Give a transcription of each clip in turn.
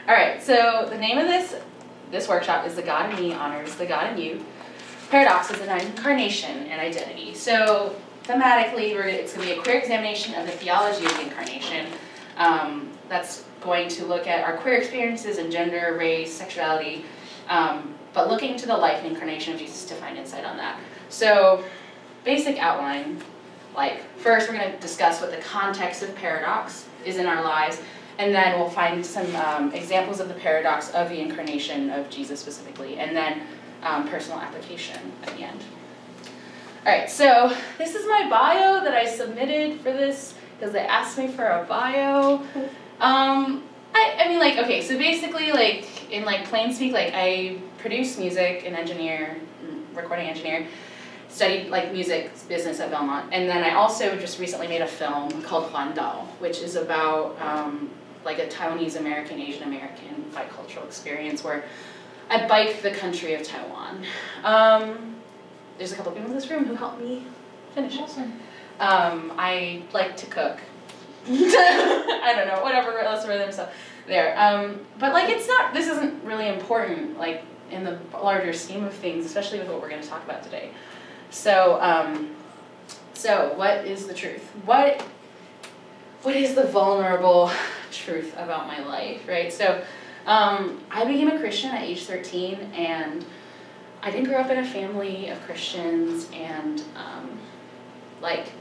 All right, so the name of this workshop is The God in Me Honors the God in You, Paradoxes in Incarnation and Identity. So thematically, it's going to be a queer examination of the theology of the Incarnation. That's going to look at our queer experiences in gender, race, sexuality, but looking to the life and incarnation of Jesus to find insight on that. So, basic outline, like, first we're going to discuss what the context of paradox is in our lives, and then we'll find some examples of the paradox of the incarnation of Jesus specifically, and then personal application at the end. Alright, so this is my bio that I submitted for this, because they asked me for a bio. I mean, like, okay, so basically, like, in, like, plain speak, like, I produce music, an engineer, recording engineer, studied, like, music business at Belmont, and then I also just recently made a film called Huan Dao, which is about, like, a Taiwanese-American, Asian-American bicultural experience where I bike the country of Taiwan. There's a couple people in this room who helped me finish it. Awesome. I like to cook. I don't know, whatever else rhythm stuff there. But like this isn't really important, like in the larger scheme of things, especially with what we're going to talk about today. So, so what is the truth? What is the vulnerable truth about my life, right? So, I became a Christian at age 13, and I didn't grow up in a family of Christians, and like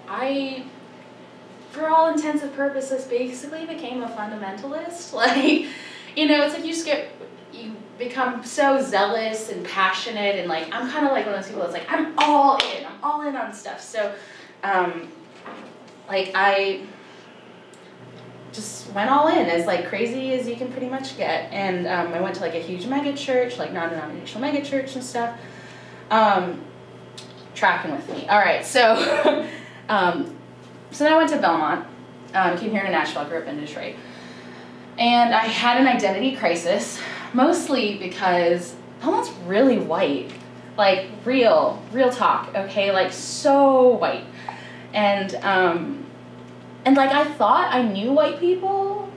I, for all intents and purposes, basically became a fundamentalist. Like, you know, it's like you become so zealous and passionate, and like, I'm kind of like one of those people that's like, I'm all in on stuff. So, like, I just went all in, as like crazy as you can pretty much get. And I went to like a huge mega church, like non-denominational mega church and stuff. Tracking with me. All right, so so then I went to Belmont, came here to Nashville, grew up in Detroit. And I had an identity crisis, mostly because Belmont's really white. Like, real talk, okay? Like, so white. And like, I thought I knew white people.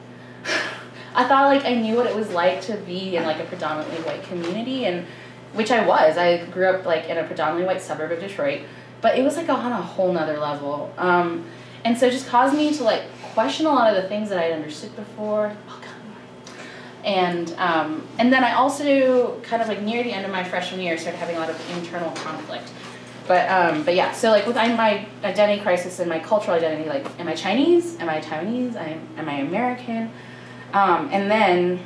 I thought, like, I knew what it was like to be in, like, a predominantly white community, and which I was. I grew up, like, in a predominantly white suburb of Detroit, but it was, like, on a whole nother level. And so it just caused me to, like, question a lot of the things that I'd understood before. Oh, God. And then I also, kind of, like, near the end of my freshman year, started having a lot of internal conflict. But yeah, so, like, with my identity crisis and my cultural identity, like, am I Chinese? Am I Taiwanese? Am I American? And then,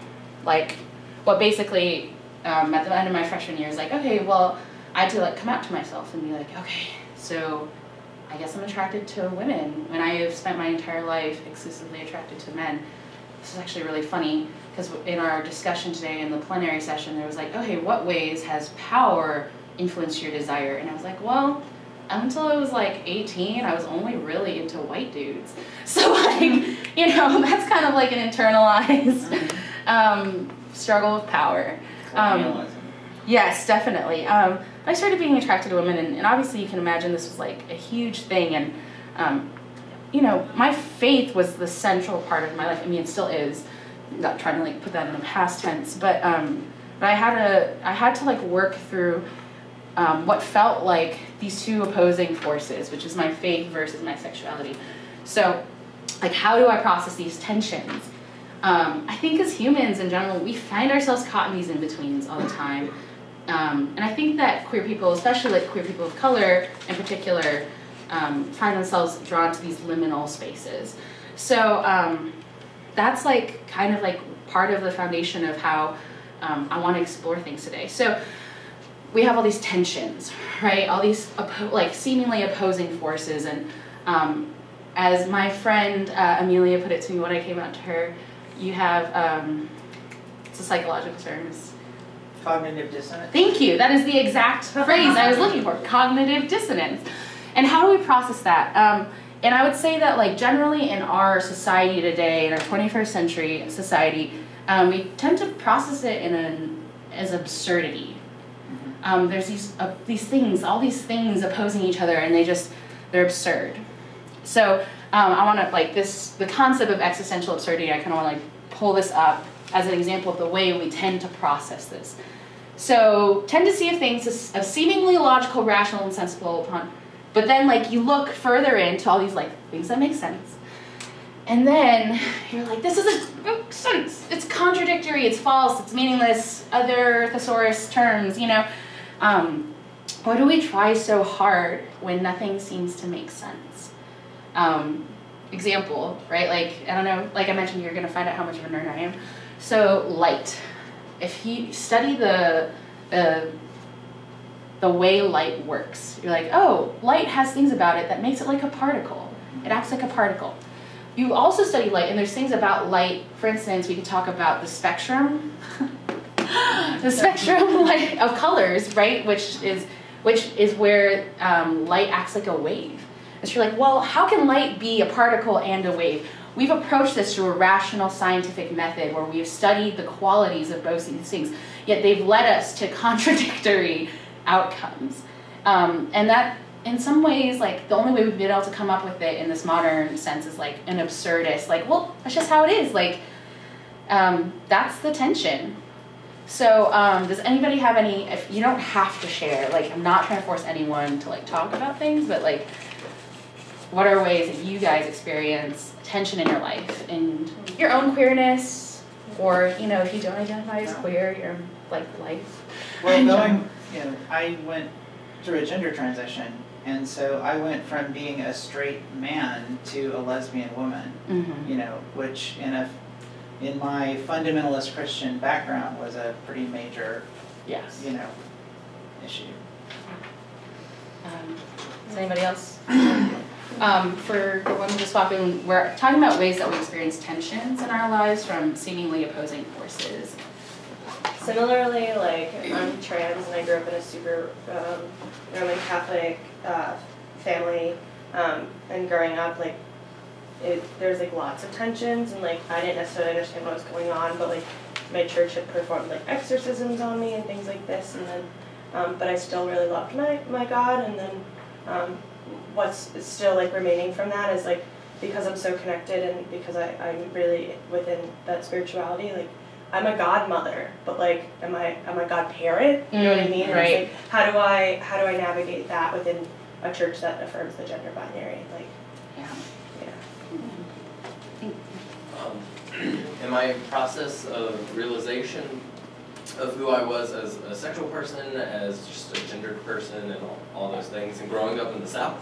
like, what basically, at the end of my freshman year is like, okay, well, I had to, like, come out to myself and be like, okay, so I guess I'm attracted to women when I have spent my entire life exclusively attracted to men. This is actually really funny, because in our discussion today in the plenary session, there was like, okay, what ways has power influenced your desire? And I was like, well, until I was like 18, I was only really into white dudes. So, like, you know, that's kind of like an internalized struggle with power. Yes, definitely. I started being attracted to women, and obviously you can imagine this was like a huge thing, and you know, my faith was the central part of my life. I mean, it still is. I'm not trying to, like, put that in the past tense, but I had to like work through what felt like these two opposing forces, which is my faith versus my sexuality. So, like, how do I process these tensions? I think as humans in general, we find ourselves caught in these in-betweens all the time. And I think that queer people, especially like queer people of color in particular, find themselves drawn to these liminal spaces. So that's like kind of like part of the foundation of how I want to explore things today. So we have all these tensions, right? All these like seemingly opposing forces. And as my friend Amelia put it to me when I came out to her, you have, it's a psychological term. Cognitive dissonance. Thank you. That is the exact phrase I was looking for. Cognitive dissonance. And how do we process that? And I would say that, like, generally in our society today, in our 21st century society, we tend to process it as absurdity. There's these things, all these things opposing each other, and they're absurd. So I want to, like, the concept of existential absurdity, I kind of want to, like, pull this up as an example of the way we tend to process this. So, tend to see of things as seemingly logical, rational, and sensible upon, but then like you look further into all these like things that make sense, and then you're like, this doesn't make sense. It's contradictory. It's false. It's meaningless. Other thesaurus terms, you know. Why do we try so hard when nothing seems to make sense? Example, right? Like, I don't know, like I mentioned, you're going to find out how much of a nerd I am. So, light. If you study the way light works, you're like, oh, light has things about it that makes it like a particle. It acts like a particle. You also study light, and there's things about light. For instance, we could talk about the spectrum. The spectrum like, of colors, right? Which is where light acts like a wave. And so you're like, well, how can light be a particle and a wave? We've approached this through a rational scientific method where we've studied the qualities of both these things, yet they've led us to contradictory outcomes. And that, in some ways, like, the only way we've been able to come up with it in this modern sense is like an absurdist, like, well, that's just how it is. Like, that's the tension. So, does anybody have any, if you don't have to share, like, I'm not trying to force anyone to, like, talk about things, but, like, what are ways that you guys experience tension in your life, and your own queerness, or, you know, if you don't identify as queer, your, like, life? Well, I went through a gender transition, and so I went from being a straight man to a lesbian woman, you know, which in my fundamentalist Christian background was a pretty major, you know, issue. Does anybody else? For the one just walking, we're talking about ways that we experience tensions in our lives from seemingly opposing forces. Similarly, like, I'm trans and I grew up in a super Roman Catholic family, and growing up, like, there's like lots of tensions, and like I didn't necessarily understand what was going on, but like my church had performed like exorcisms on me and things like this, and then but I still really loved my God, and then what's still like remaining from that is like, because I'm so connected and because I'm really within that spirituality, like I'm a godmother, but like am I a godparent? You know what I mean? And Right. it's like, how do I navigate that within a church that affirms the gender binary? Like, in my process of realization of who I was as a sexual person, as just a gendered person, and all those things, and growing up in the South,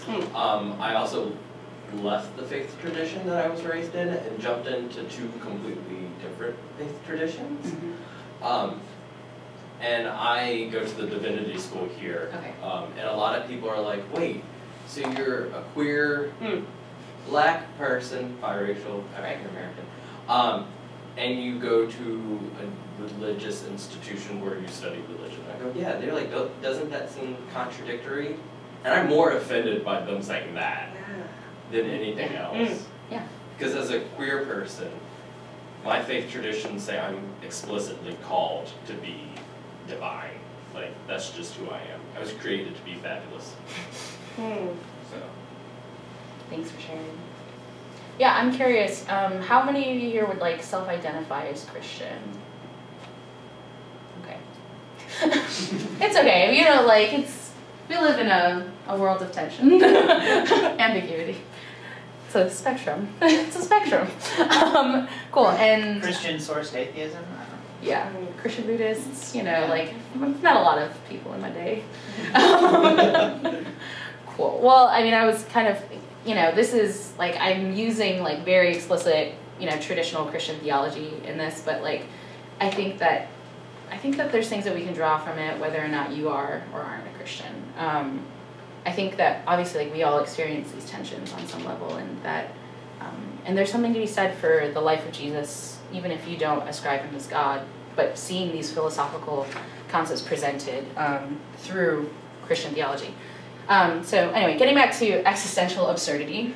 I also left the faith tradition that I was raised in and jumped into two completely different faith traditions. And I go to the divinity school here, and a lot of people are like, wait, so you're a queer black person, biracial, African American, and you go to a religious institution where you study religion. I go, yeah. They're like, doesn't that seem contradictory? And I'm more offended by them saying that than anything else. Because as a queer person, my faith traditions say I'm explicitly called to be divine. Like, that's just who I am. I was created to be fabulous. So. Thanks for sharing. Yeah, I'm curious, how many of you here would like self-identify as Christian? Okay. It's okay, you know, like, we live in a world of tension. Ambiguity. It's a spectrum. It's a spectrum. Cool, and... Christian sourced atheism? I don't know. Yeah, Christian Buddhists, you know, like, I've met a lot of people in my day. Cool. Well, I mean, I was kind of, you know, this is, like, I'm using, like, very explicit, you know, traditional Christian theology in this, but, like, I think that there's things that we can draw from it, whether or not you are or aren't a Christian. I think that, obviously, like, we all experience these tensions on some level, and that, and there's something to be said for the life of Jesus, even if you don't ascribe him as God, but seeing these philosophical concepts presented through Christian theology. So anyway, getting back to existential absurdity,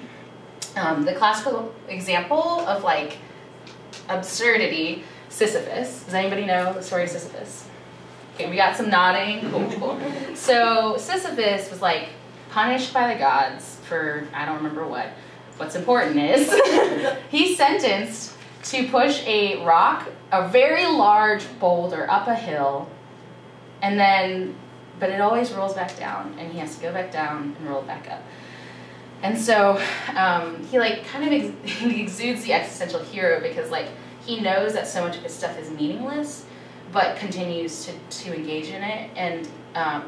the classical example of like absurdity, Sisyphus. Does anybody know the story of Sisyphus? Okay, we got some nodding. Cool, cool. So Sisyphus was like punished by the gods for, I don't remember what. What's important is he's sentenced to push a rock, a very large boulder, up a hill, and then, but it always rolls back down, and he has to go back down and roll it back up. And so he like kind of he exudes the existential hero because like he knows that so much of his stuff is meaningless, but continues to engage in it. And I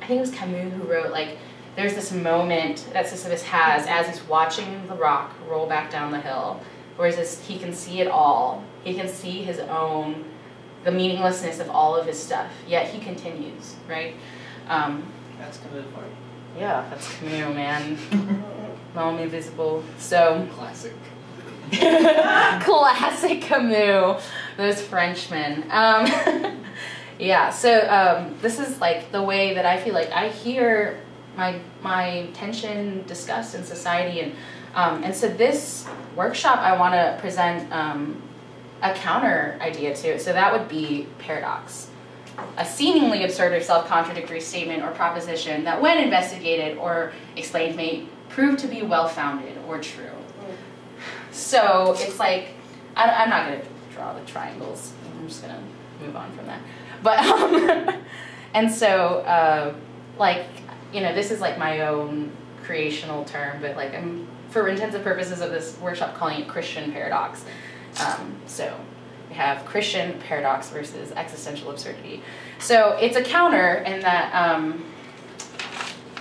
think it was Camus who wrote like, there's this moment that Sisyphus has as he's watching the rock roll back down the hill, where he can see it all. He can see his own, the meaninglessness of all of his stuff, yet he continues, right? That's Camus for you. Yeah, that's Camus, man. L'homme invisible. So Classic. classic Camus, those Frenchmen. Yeah, so this is like the way that I feel like I hear my tension discussed in society, and so this workshop I want to present a counter idea to it. So that would be paradox, a seemingly absurd or self-contradictory statement or proposition that, when investigated or explained, may prove to be well-founded or true. So it's like, I'm not going to draw the triangles. I'm just going to move on from that. But and so like, you know, this is like my own creational term, but like I'm, for intensive purposes of this workshop, calling it Christian paradox. So we have Christian paradox versus existential absurdity. So it's a counter in that,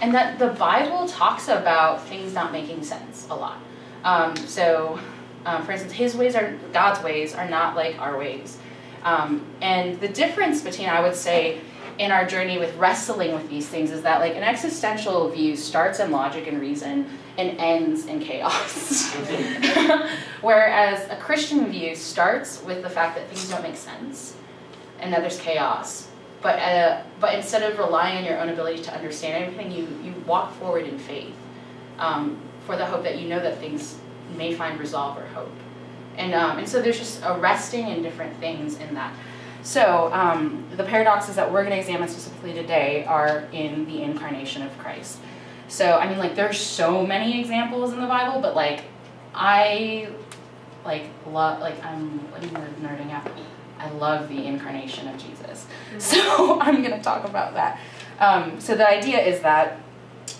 and that the Bible talks about things not making sense a lot. For instance, his ways are, God's ways are not like our ways. And the difference between, I would say, in our journey with wrestling with these things is that like an existential view starts in logic and reason and ends in chaos. Whereas a Christian view starts with the fact that things don't make sense and that there's chaos. But instead of relying on your own ability to understand everything, you walk forward in faith for the hope that you know that things may find resolve or hope. And so there's just a resting in different things in that. So the paradoxes that we're going to examine specifically today are in the Incarnation of Christ. So, I mean, like, there's so many examples in the Bible, but, like, I'm nerding out. I love the Incarnation of Jesus. So I'm going to talk about that. So the idea is that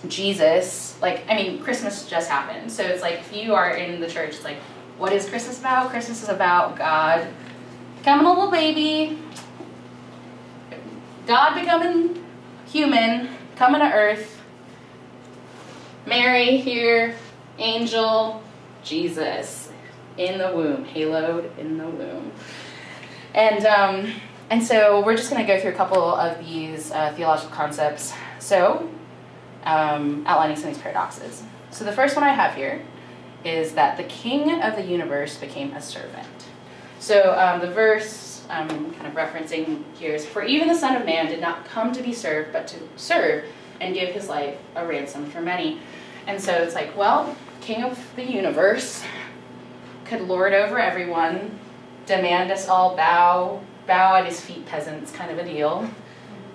Jesus, like, I mean, Christmas just happened. So it's like, if you are in the church, it's like, what is Christmas about? Christmas is about God becoming a little baby, God becoming human, coming to earth, Mary here, angel, Jesus in the womb, haloed in the womb. And so we're just going to go through a couple of these theological concepts. So outlining some of these paradoxes. So the first one I have here is that the king of the universe became a servant. So the verse I'm kind of referencing here is, "For even the Son of Man did not come to be served, but to serve and give his life a ransom for many." And so it's like, well, king of the universe could lord over everyone, demand us all bow at his feet, peasants kind of a deal,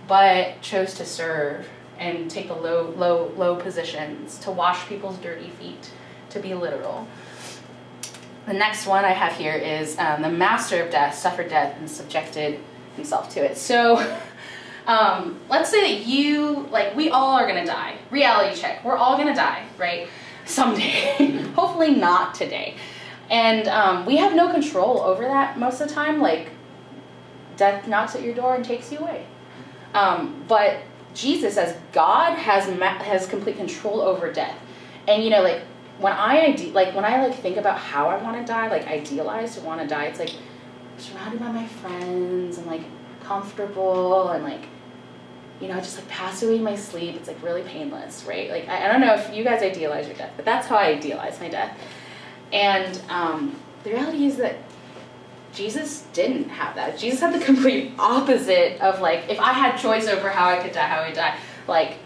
but chose to serve and take the low positions, to wash people's dirty feet, to be literal. The next one I have here is the master of death suffered death and subjected himself to it. So let's say that we all are going to die. Reality check. We're all going to die, right? Someday. Hopefully not today. And we have no control over that most of the time. Like, death knocks at your door and takes you away. But Jesus, as God, has complete control over death. And, you know, like, when I think about how I want to die, like idealize to want to die, it's like surrounded by my friends and like comfortable and like, you know, just like pass away in my sleep. It's like really painless, right? Like I don't know if you guys idealize your death, but that's how I idealize my death. And the reality is that Jesus didn't have that. Jesus had the complete opposite of like, if I had choice over how I could die, how I would die, like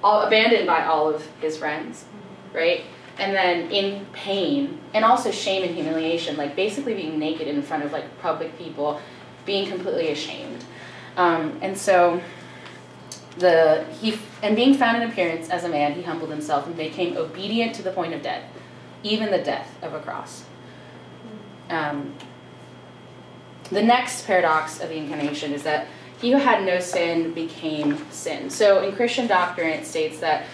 abandoned by all of his friends. Right? And then in pain, and also shame and humiliation, like basically being naked in front of like public people, being completely ashamed. And so being found in appearance as a man, he humbled himself and became obedient to the point of death, even the death of a cross. The next paradox of the Incarnation is that he who had no sin became sin. So in Christian doctrine, it states that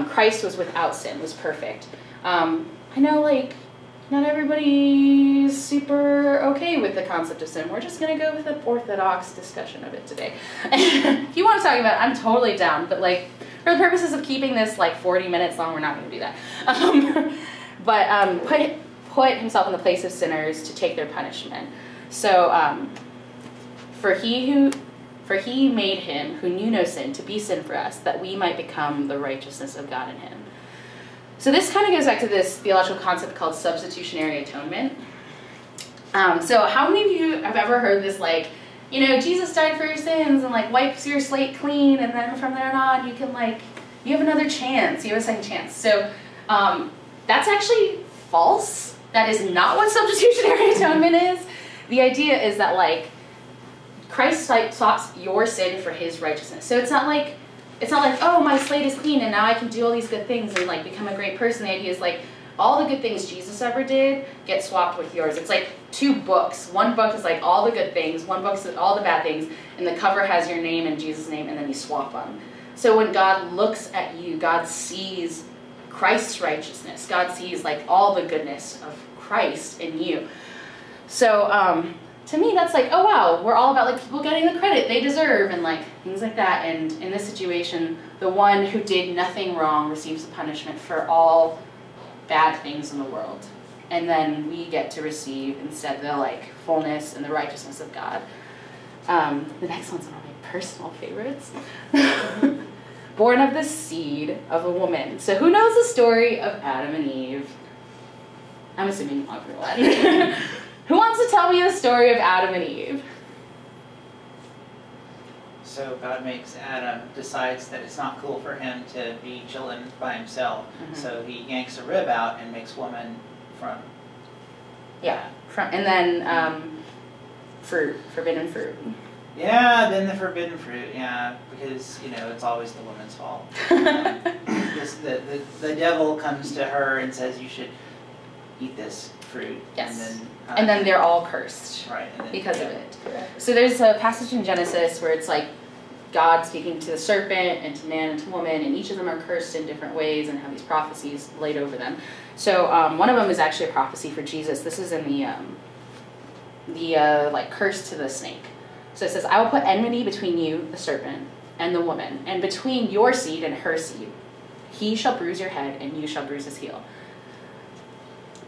Christ was without sin, was perfect. I know, like, not everybody's super okay with the concept of sin. We're just going to go with an orthodox discussion of it today. If you want to talk about it, I'm totally down. But, like, for the purposes of keeping this, like, 40 minutes long, we're not going to do that. But put himself in the place of sinners to take their punishment. So, for he made him who knew no sin to be sin for us, that we might become the righteousness of God in him. So this kind of goes back to this theological concept called substitutionary atonement. So how many of you have ever heard this, like, you know, Jesus died for your sins and, like, wipes your slate clean, and then from there on you can, like, you have another chance, you have a second chance. So that's actually false. That is not what substitutionary atonement is. The idea is that, like, Christ swaps your sin for his righteousness. So it's not like, oh, my slate is clean and now I can do all these good things and, like, become a great person. The idea is, like, all the good things Jesus ever did get swapped with yours. It's like 2 books. One book is, like, all the good things, one book is all the bad things, and the cover has your name and Jesus' name, and then you swap them. So when God looks at you, God sees Christ's righteousness. God sees, like, all the goodness of Christ in you. So, to me, that's like, oh wow, we're all about, like, people getting the credit they deserve and, like, things like that. And in this situation, the one who did nothing wrong receives the punishment for all bad things in the world. And then we get to receive instead the, like, fullness and the righteousness of God. The next one's one of my personal favorites. Born of the seed of a woman. So who knows the story of Adam and Eve? I'm assuming everyone. Who wants to tell me the story of Adam and Eve? So God makes Adam, decides that it's not cool for him to be chilling by himself. Mm-hmm. So he yanks a rib out and makes woman from. Yeah, and then forbidden fruit. Yeah, then the forbidden fruit, yeah, because, you know, it's always the woman's fault. The devil comes to her and says, you should eat this fruit. Yes. And then they're all cursed. Right. Because of it. So there's a passage in Genesis where it's like God speaking to the serpent and to man and to woman, and each of them are cursed in different ways and have these prophecies laid over them. So one of them is actually a prophecy for Jesus. This is in the like, curse to the snake. So it says, I will put enmity between you, the serpent, and the woman, and between your seed and her seed. He shall bruise your head, and you shall bruise his heel.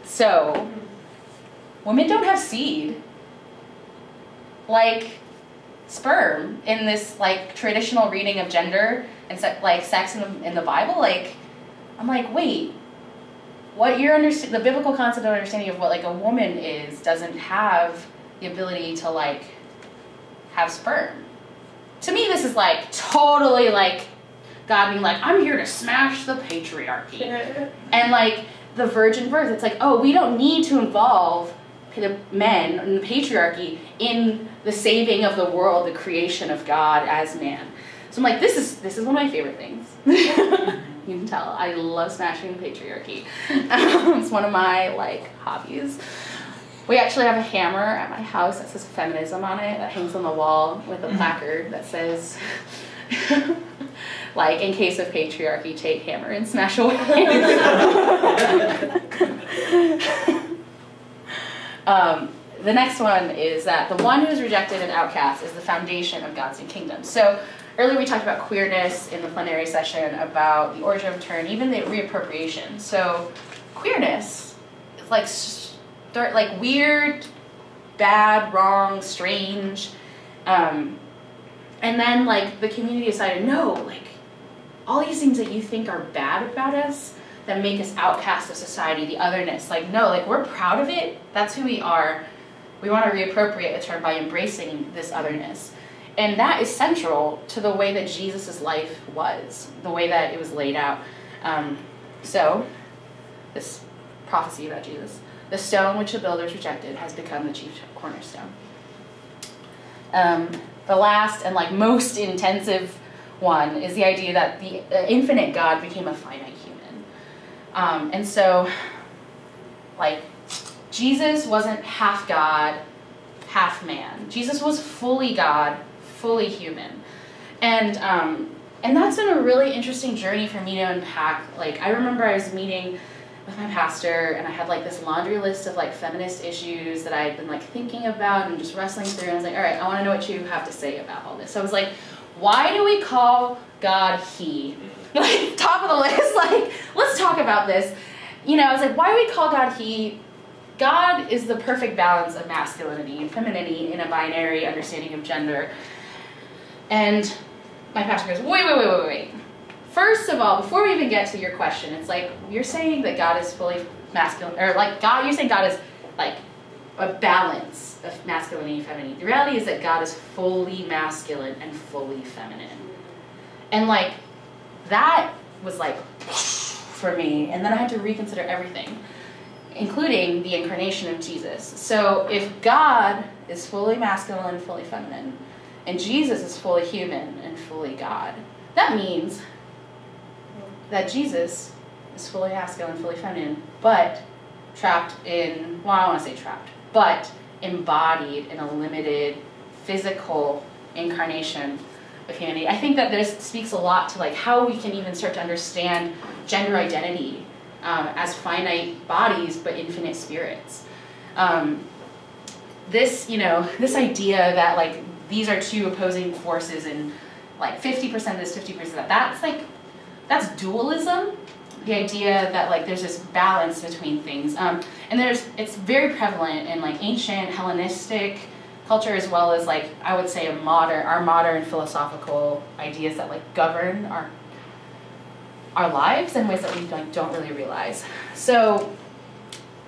So, women don't have seed. Like sperm in this, like, traditional reading of gender and like sex in the Bible. Like, I'm like, wait, what you're the biblical concept of understanding of what, like, a woman is doesn't have the ability to, like, have sperm. To me, this is, like, totally, like, God being like, I'm here to smash the patriarchy. And, like, the virgin birth, it's like, oh, we don't need to involve the men and the patriarchy in the saving of the world, the creation of God as man. So I'm like, this is one of my favorite things. You can tell I love smashing the patriarchy. It's one of my, like, hobbies. We actually have a hammer at my house that says feminism on it that hangs on the wall with a placard that says, like, in case of patriarchy, take hammer and smash away. The next one is that the one who is rejected and outcast is the foundation of God's new kingdom. So earlier we talked about queerness in the plenary session, about the origin of turn, even the reappropriation. So queerness is like weird, bad, wrong, strange. And then, like, the community decided, no, like, all these things that you think are bad about us, that make us outcast of society, the otherness, like, no, like, we're proud of it. That's who we are. We want to reappropriate the term by embracing this otherness. And that is central to the way that Jesus' life was, the way that it was laid out. So, this prophecy about Jesus. The stone which the builders rejected has become the chief cornerstone. The last and, like, most intensive one is the idea that the infinite God became a finite human. And so, like, Jesus wasn't half God, half man. Jesus was fully God, fully human. And that's been a really interesting journey for me to unpack. Like, I remember I was meeting with my pastor, and I had like this laundry list of like feminist issues that I had been like thinking about and just wrestling through, and I was like, all right, I want to know what you have to say about all this. So I was like, why do we call God he? Like, top of the list, like, let's talk about this. You know, I was like, why do we call God he? God is the perfect balance of masculinity and femininity in a binary understanding of gender. And my pastor goes, wait. First of all, before we even get to your question, it's like, you're saying that God is fully masculine, or like God, you're saying God is like a balance of masculinity and femininity. The reality is that God is fully masculine and fully feminine. And like, that was like, for me, and then I had to reconsider everything, including the incarnation of Jesus. So if God is fully masculine and fully feminine, and Jesus is fully human and fully God, that means that Jesus is fully masculine and fully feminine, but trapped in, well, I don't want to say trapped, but embodied in a limited physical incarnation of humanity. I think that this speaks a lot to like how we can even start to understand gender identity as finite bodies but infinite spirits. This idea that like these are two opposing forces and like 50% this, 50% that, that's dualism. The idea that like there's this balance between things, and it's very prevalent in like ancient Hellenistic culture, as well as like I would say our modern philosophical ideas that like govern our lives in ways that we like don't really realize. So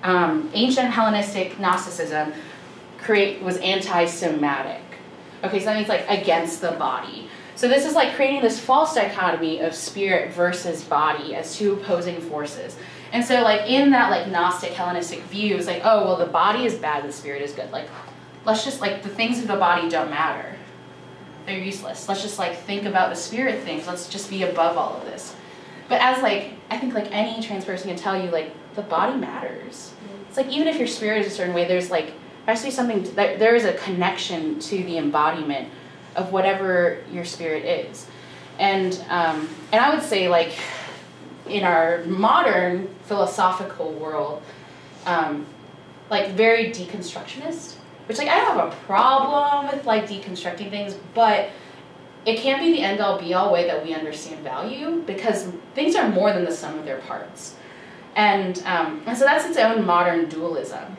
ancient Hellenistic Gnosticism was anti-somatic. Okay, so that means like against the body. So this is like creating this false dichotomy of spirit versus body as two opposing forces. And so like in that like Gnostic Hellenistic view, it's like, oh, well, the body is bad, the spirit is good. Like, let's just like, the things of the body don't matter. They're useless. Let's just like think about the spirit things. Let's just be above all of this. But as like, I think like any trans person can tell you, like the body matters. It's like, even if your spirit is a certain way, there's like, there has to be something, there is a connection to the embodiment of whatever your spirit is. And I would say like in our modern philosophical world, like very deconstructionist, which like I don't have a problem with like deconstructing things, but it can't be the end all be all way that we understand value, because things are more than the sum of their parts. And so that's its own modern dualism,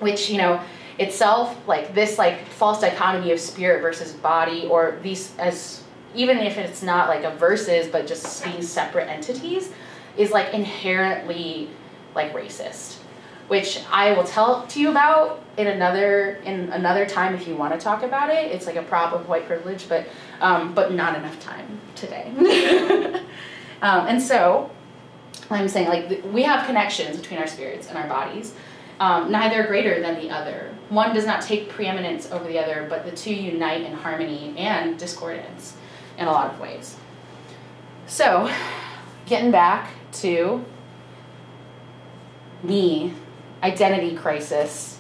which, you know, itself, like this like false dichotomy of spirit versus body, or these, as even if it's not like a versus but just being separate entities, is like inherently like racist, which I will tell to you about in another time if you want to talk about it. It's like a prop of white privilege, but not enough time today. And so I'm saying like we have connections between our spirits and our bodies. Neither greater than the other. One does not take preeminence over the other, but the two unite in harmony and discordance in a lot of ways. So, getting back to me, identity crisis,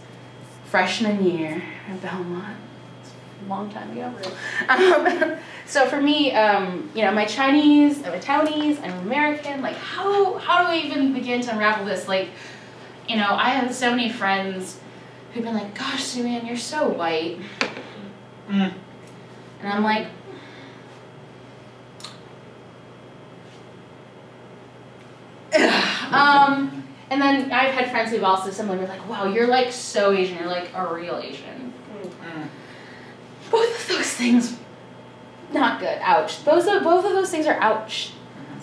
freshman year at Belmont. It's a long time ago. So for me, you know, I'm Taiwanese, I'm American. Like, how do I even begin to unravel this? Like, you know, I have so many friends who've been like, gosh, SueAnn, you're so white. And I'm like, and then I've had friends who've also similarly been like, wow, you're like so Asian, you're like a real Asian. Both of those things, not good, ouch. Both of those things are ouch.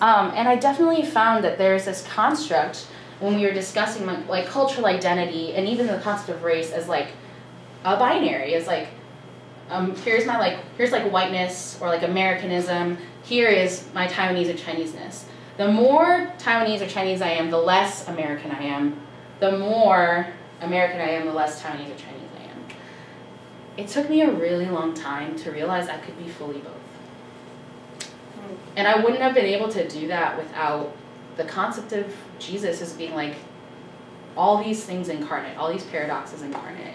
And I definitely found that there's this construct when we were discussing like cultural identity and even the concept of race as like a binary, as like here's like whiteness or like Americanism, here is my Taiwanese or Chineseness. The more Taiwanese or Chinese I am, the less American I am. The more American I am, the less Taiwanese or Chinese I am. It took me a really long time to realize I could be fully both. And I wouldn't have been able to do that without the concept of Jesus as being like all these things incarnate, all these paradoxes incarnate.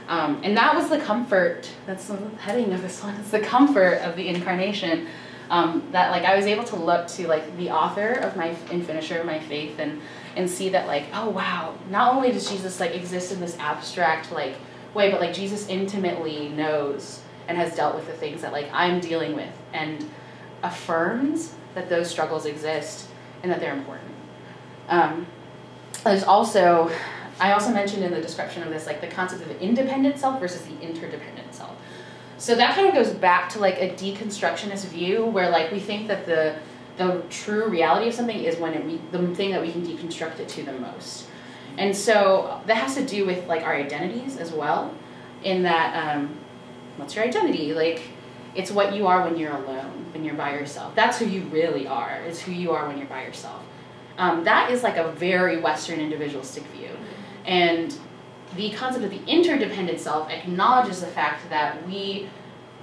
And that was the comfort, that's the heading of this one, it's the comfort of the Incarnation, that like I was able to look to like the author of my, and finisher of my faith, and see that like, oh wow, not only does Jesus like exist in this abstract like way, but like Jesus intimately knows and has dealt with the things that like I'm dealing with, and affirms that those struggles exist and that they're important. There's also, I also mentioned in the description of this, like the concept of the independent self versus the interdependent self. So that kind of goes back to like a deconstructionist view where like we think that the true reality of something is when the thing that we can deconstruct it to the most. And so that has to do with like our identities as well, in that, what's your identity? Like, it's what you are when you're alone, when you're by yourself. That's who you really are, is who you are when you're by yourself. That is like a very Western individualistic view. And the concept of the interdependent self acknowledges the fact that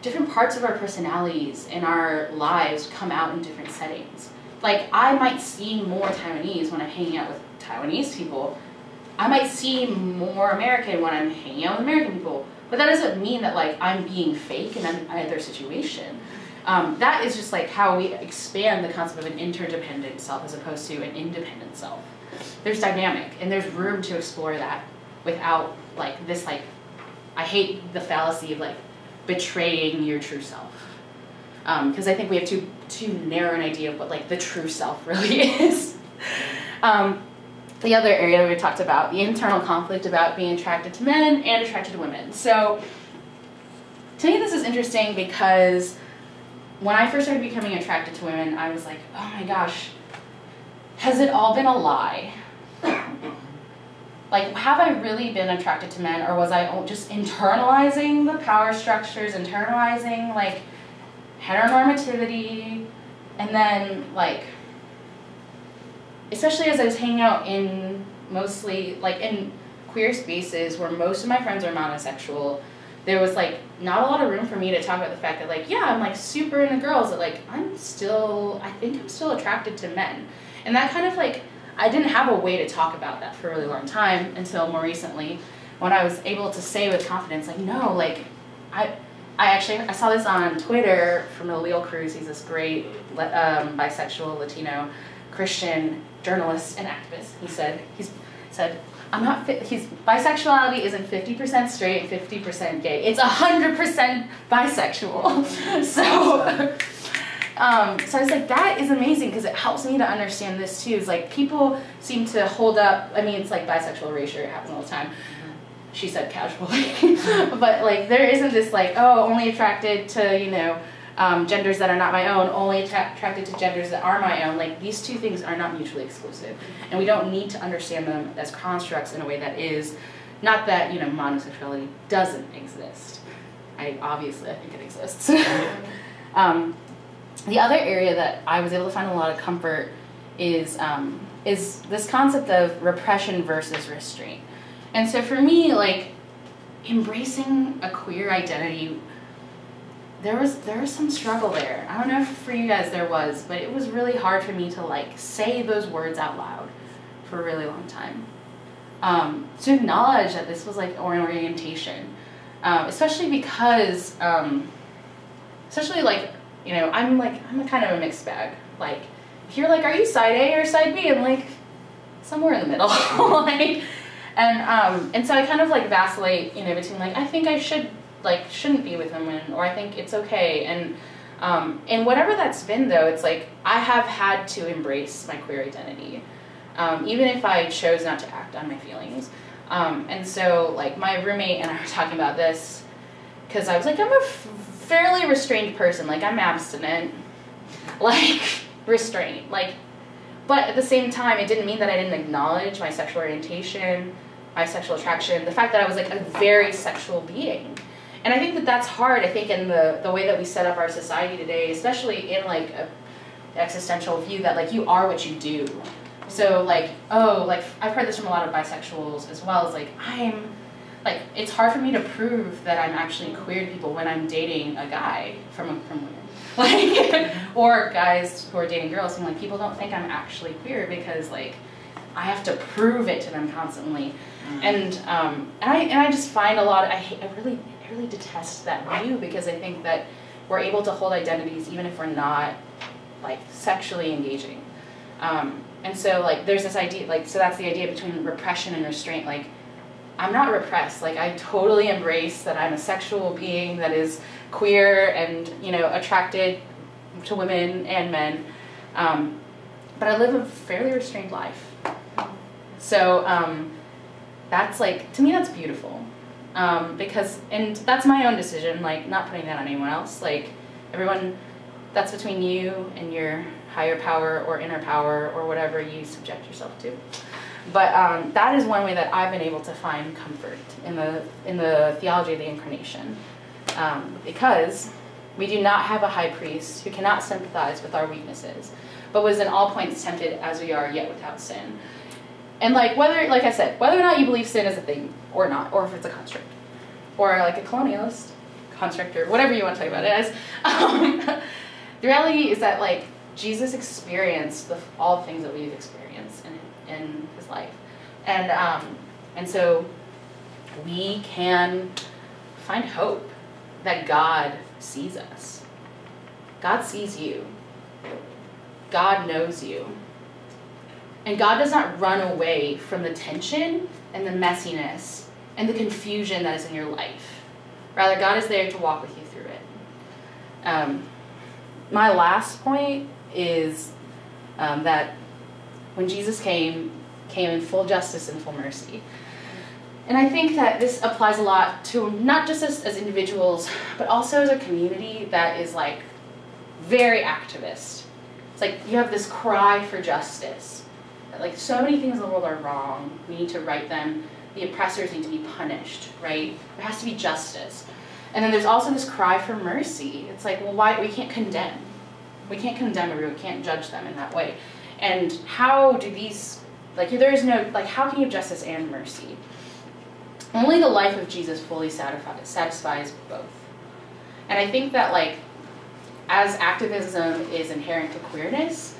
different parts of our personalities in our lives come out in different settings. Like, I might seem more Taiwanese when I'm hanging out with Taiwanese people. I might seem more American when I'm hanging out with American people. But that doesn't mean that like I'm being fake in either situation. That is just like how we expand the concept of an interdependent self as opposed to an independent self. There's dynamic, and there's room to explore that without like this like, I hate the fallacy of like betraying your true self. Because I think we have too narrow an idea of what like the true self really is. The other area that we talked about, the internal conflict about being attracted to men and attracted to women. So to me this is interesting because when I first started becoming attracted to women, I was like, oh my gosh, has it all been a lie? Like, have I really been attracted to men, or was I just internalizing the power structures, internalizing like heteronormativity, and then like, especially as I was hanging out in mostly like in queer spaces where most of my friends are monosexual, there was like not a lot of room for me to talk about the fact that like, yeah, I'm like super into girls, that like I think I'm still attracted to men. And that kind of like, I didn't have a way to talk about that for a really long time until more recently when I was able to say with confidence, like, no, like I saw this on Twitter from Leo Cruz. He's this great bisexual Latino Christian journalist and activist. He said, I'm not bisexuality isn't 50% straight, 50% gay. It's 100% bisexual. So I was like, that is amazing because it helps me to understand this too. It's like people seem to hold up, I mean, it's like bisexual erasure, it happens all the time. She said casually. But like there isn't this like, oh, only attracted to, you know, genders that are not my own, only attracted to genders that are my own. Like these two things are not mutually exclusive. And we don't need to understand them as constructs in a way that is, not that, you know, monosexuality doesn't exist. I think it exists. The other area that I was able to find a lot of comfort is this concept of repression versus restraint. And so for me, like, embracing a queer identity, there was some struggle there. I don't know if for you guys there was, but it was really hard for me to like say those words out loud for a really long time. To acknowledge that this was like an orientation, especially because, especially like, you know, I'm a kind of a mixed bag. Like, if you're like, are you side A or side B? I'm like, somewhere in the middle. Like, and so I kind of like vacillate, you know, between like, I think I shouldn't be with women, or I think it's okay. And whatever that's been though, it's like, I have had to embrace my queer identity, even if I chose not to act on my feelings. And so like my roommate and I were talking about this, because I was like, I'm a fairly restrained person, like I'm abstinent, like restrained, like, but at the same time, it didn't mean that I didn't acknowledge my sexual orientation, my sexual attraction, the fact that I was like a very sexual being. And I think that that's hard, I think, in the way that we set up our society today, especially in like a existential view that like you are what you do. So like, oh, like I've heard this from a lot of bisexuals as well, is like, it's hard for me to prove that I'm actually queer to people when I'm dating a guy from women. Like, or guys who are dating girls, and like people don't think I'm actually queer because like I have to prove it to them constantly. And I just find a lot, I really detest that view, because I think that we're able to hold identities even if we're not like sexually engaging. And so like there's this idea, like, so that's the idea between repression and restraint. Like, I'm not repressed. Like, I totally embrace that I'm a sexual being that is queer and, you know, attracted to women and men. But I live a fairly restrained life. So that's like, to me, that's beautiful. Because, and that's my own decision, like, not putting that on anyone else. Like, everyone, that's between you and your higher power or inner power or whatever you subject yourself to. But that is one way that I've been able to find comfort in the theology of the Incarnation. Because we do not have a high priest who cannot sympathize with our weaknesses, but was in all points tempted as we are, yet without sin. And like, whether, like I said, whether or not you believe sin is a thing or not, or if it's a construct, or like a colonialist construct, or whatever you want to talk about it as, the reality is that like Jesus experienced all the things that we've experienced in his life, and so we can find hope that God sees us. God sees you. God knows you. And God does not run away from the tension and the messiness and the confusion that is in your life. Rather, God is there to walk with you through it. My last point is that when Jesus came in full justice and full mercy. And I think that this applies a lot to not just as individuals, but also as a community that is like very activist. It's like you have this cry for justice. Like, so many things in the world are wrong. We need to right them. The oppressors need to be punished, right? There has to be justice. And then there's also this cry for mercy. It's like, well, why? We can't condemn. We can't condemn everyone. We can't judge them in that way. And how do these, like, there is no, like, how can you have justice and mercy? Only the life of Jesus fully satisfies both. And I think that, like, as activism is inherent to queerness,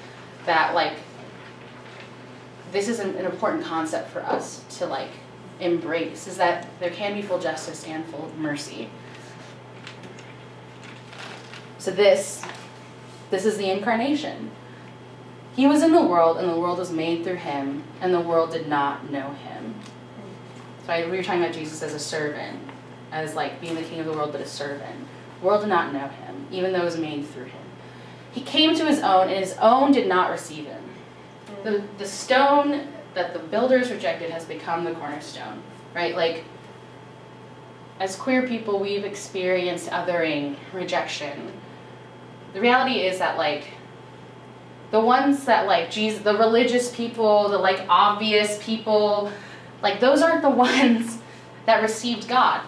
that, like, this is an important concept for us to, like, embrace, is that there can be full justice and full mercy. So this is the Incarnation. He was in the world, and the world was made through him, and the world did not know him. So we were talking about Jesus as a servant, as like being the king of the world, but a servant. The world did not know him, even though it was made through him. He came to his own, and his own did not receive him. The stone that the builders rejected has become the cornerstone, right? Like, as queer people, we've experienced othering, rejection. The reality is that, like, the ones that, like, Jesus, the religious people, the, like, obvious people, like, those aren't the ones that received God.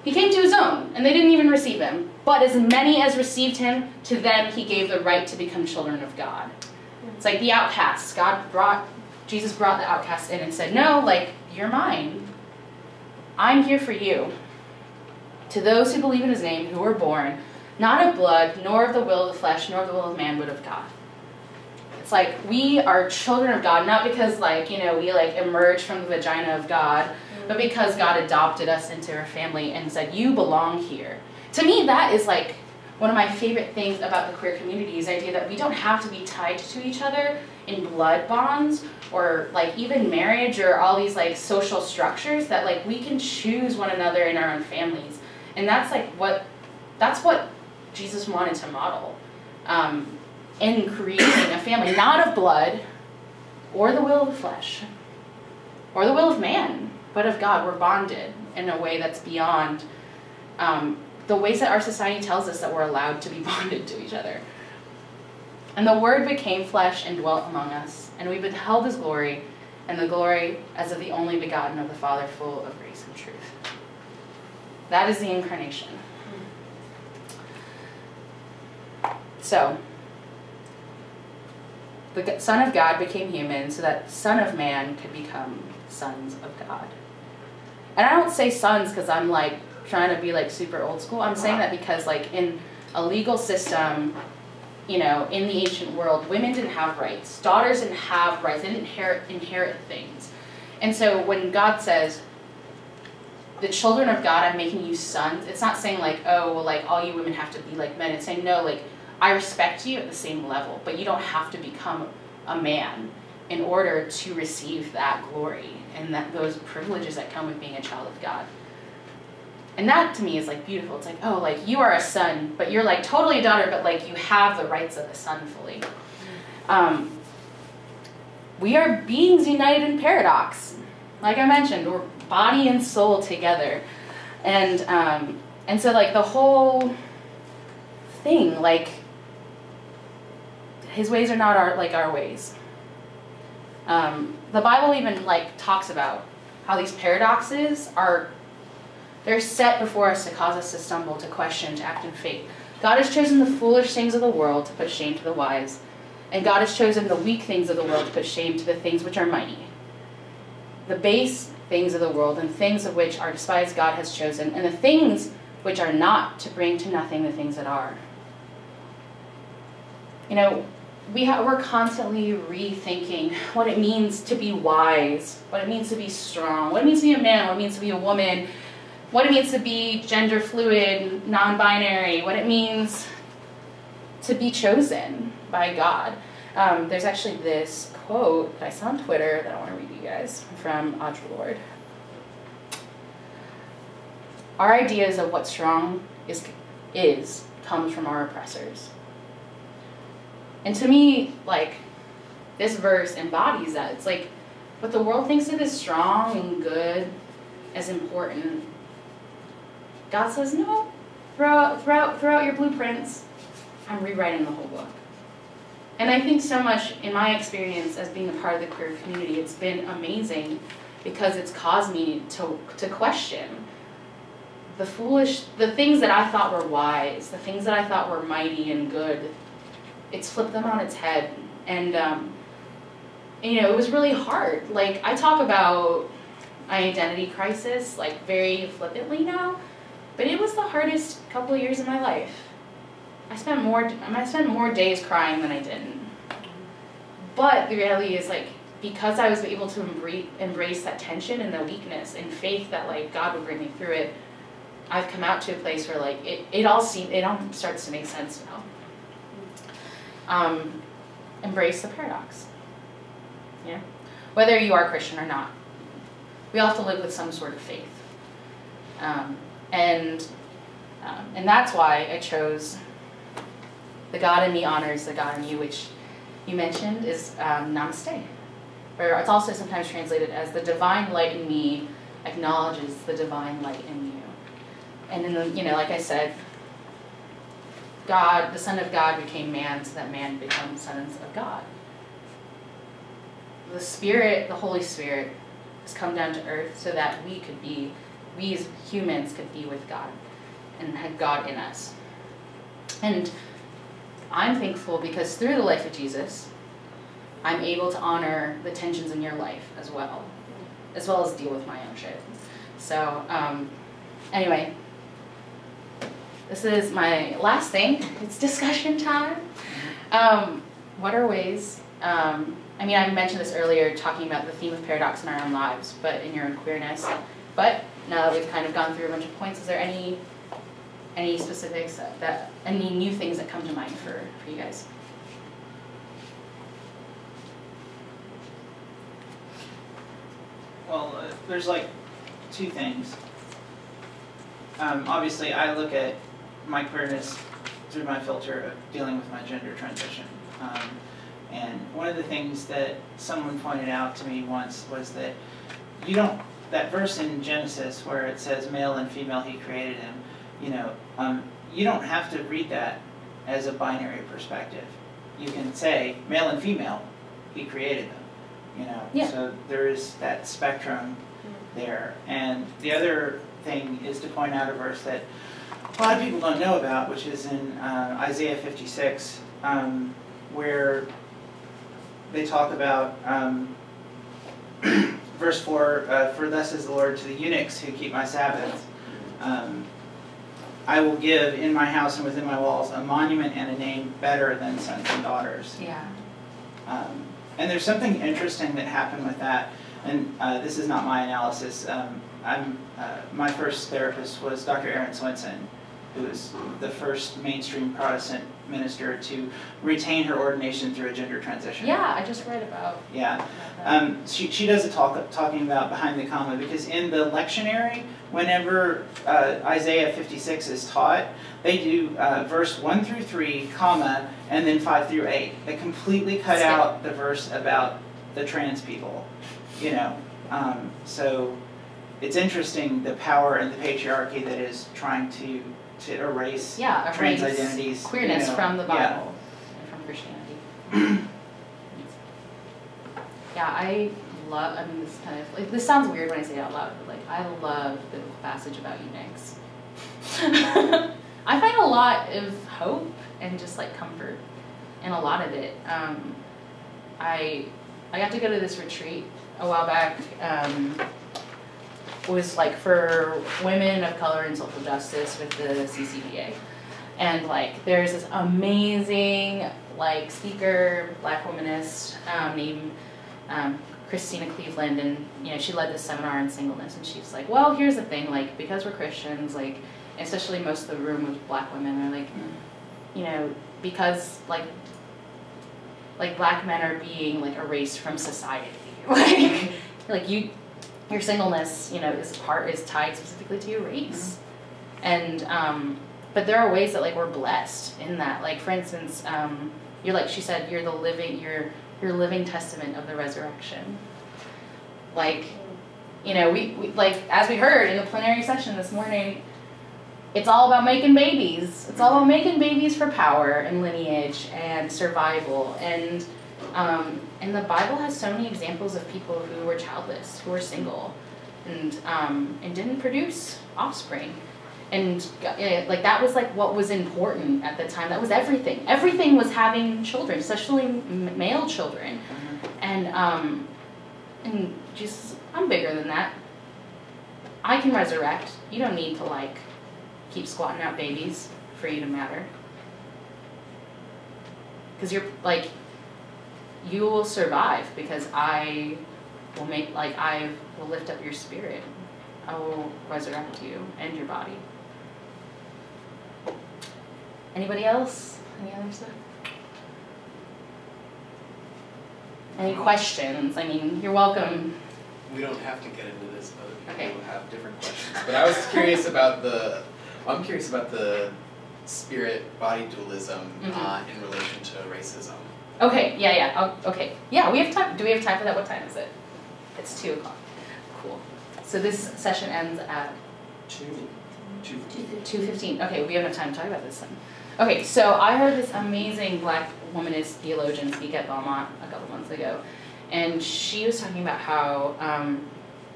He came to his own, and they didn't even receive him. But as many as received him, to them he gave the right to become children of God. It's like the outcasts. Jesus brought the outcasts in and said, no, like, you're mine. I'm here for you. To those who believe in his name, who were born, not of blood, nor of the will of the flesh, nor of the will of man, but of God. It's like, we are children of God, not because, like, you know, we, like, emerged from the vagina of God, but because God adopted us into our family and said, you belong here. To me, that is, like, one of my favorite things about the queer community is the idea that we don't have to be tied to each other in blood bonds or, like, even marriage or all these, like, social structures, that, like, we can choose one another in our own families. And that's, like, that's what Jesus wanted to model in creating a family, not of blood or the will of the flesh or the will of man, but of God. We're bonded in a way that's beyond the ways that our society tells us that we're allowed to be bonded to each other. And the Word became flesh and dwelt among us, and we beheld his glory, and the glory as of the only begotten of the Father, full of grace and truth. That is the Incarnation. So, the Son of God became human so that Son of Man could become sons of God. And I don't say sons because I'm, like, trying to be, like, super old school. I'm saying that because, like, in a legal system, you know, in the ancient world, women didn't have rights. Daughters didn't have rights. They didn't inherit things. And so when God says, the children of God, I'm making you sons, it's not saying like, oh, well, like all you women have to be like men. It's saying, no, like I respect you at the same level, but you don't have to become a man in order to receive that glory and those privileges that come with being a child of God. And that to me is like beautiful. It's like, oh, like you are a son, but you're like totally a daughter, but like you have the rights of a son fully. We are beings united in paradox. Like I mentioned, we're body and soul together. And so like the whole thing, like his ways are not our ways. The Bible even like talks about how these paradoxes they're set before us to cause us to stumble, to question, to act in faith. God has chosen the foolish things of the world to put shame to the wise, and God has chosen the weak things of the world to put shame to the things which are mighty. The base things of the world and things of which are despised God has chosen, and the things which are not, to bring to nothing the things that are. You know, we're constantly rethinking what it means to be wise, what it means to be strong, what it means to be a man, what it means to be a woman, what it means to be gender fluid, non-binary, what it means to be chosen by God. There's actually this quote that I saw on Twitter that I want to read to you guys from Audre Lorde. Our ideas of what strong is comes from our oppressors. And to me, like, this verse embodies that. It's like what the world thinks of as strong and good, as important. God says, no, throw out your blueprints. I'm rewriting the whole book. And I think so much in my experience as being a part of the queer community, it's been amazing because it's caused me to question the things that I thought were wise, the things that I thought were mighty and good. It's flipped them on its head. And you know, it was really hard. Like, I talk about my identity crisis, like, very flippantly now, but it was the hardest couple of years of my life. I spent more days crying than I didn't. But the reality is, like, because I was able to embrace that tension and the weakness and faith that, like, God would bring me through it, I've come out to a place where, like, it all starts to make sense now. Embrace the paradox. Yeah? Whether you are Christian or not. We all have to live with some sort of faith. And that's why I chose the God in me honors the God in you, which you mentioned is namaste. Or it's also sometimes translated as the divine light in me acknowledges the divine light in you. And in the, you know, like I said, God, the Son of God became man so that man becomes sons of God. The Spirit, the Holy Spirit, has come down to earth so that we as humans could be with God and had God in us. And I'm thankful because through the life of Jesus, I'm able to honor the tensions in your life as well as deal with my own shit. So, anyway, this is my last thing. It's discussion time. What are ways, I mean, I mentioned this earlier, talking about the theme of paradox in our own lives, but in your own queerness. But now that we've kind of gone through a bunch of points, is there any specifics, any new things that come to mind for you guys? Well, there's like two things. Obviously, I look at my queerness through my filter of dealing with my gender transition. And one of the things that someone pointed out to me once was that that verse in Genesis where it says male and female he created him, you don't have to read that as a binary perspective. You can say male and female, he created them, Yeah. So there is that spectrum there. And the other thing is to point out a verse that a lot of people don't know about, which is in Isaiah 56, where they talk about verse 4, for thus is the Lord to the eunuchs who keep my Sabbath. I will give in my house and within my walls a monument and a name better than sons and daughters. Yeah. And there's something interesting that happened with that, and this is not my analysis. My first therapist was Dr. Erin Swenson, who was the first mainstream Protestant minister to retain her ordination through a gender transition. Yeah, I just read about. Yeah, she does a talk talking about behind the comma, because in the lectionary, whenever Isaiah 56 is taught, they do verse 1 through 3, comma, and then 5 through 8. They completely cut out the verse about the trans people, you know. So it's interesting the power and the patriarchy that is trying to erase trans identities, queerness from the Bible and from Christianity. Yeah, I love. I mean, this kind of like this sounds weird when I say it out loud, but like I love the biblical passage about eunuchs. I find a lot of hope and just like comfort in a lot of it. I got to go to this retreat a while back. Was like for women of color and social justice with the CCDA, and like there's this amazing like speaker, black womanist named Christina Cleveland, and you know she led this seminar on singleness, and she's like, well, here's the thing, like because we're Christians, like especially most of the room was black women, they're like, you know, because like black men are being like erased from society, like your singleness, you know, is tied specifically to your race, and but there are ways that like we're blessed in that. Like for instance, you're like she said, you're living testament of the resurrection. Like, you know, we like as we heard in the plenary session this morning, it's all about making babies. It's all about making babies for power and lineage and survival. And the Bible has so many examples of people who were childless, who were single, and didn't produce offspring. And like that was like what was important at the time. That was everything. Everything was having children, especially male children. And Jesus, I'm bigger than that. I can resurrect. You don't need to like keep squatting out babies for you to matter. Because you're like, you will survive because I will lift up your spirit. I will resurrect you and your body. Anybody else? Any other stuff? Any questions? I mean, you're welcome. We don't have to get into this. Other people Okay. have different questions. But I was curious about I'm curious about the spirit-body dualism in relation to racism. Okay, yeah. Okay. Yeah, we have time. Do we have time for that? What time is it? It's 2 o'clock. Cool. So this session ends at 2:15. Okay, we have enough time to talk about this then. Okay, so I heard this amazing black womanist theologian speak at Belmont a couple months ago, and she was talking about how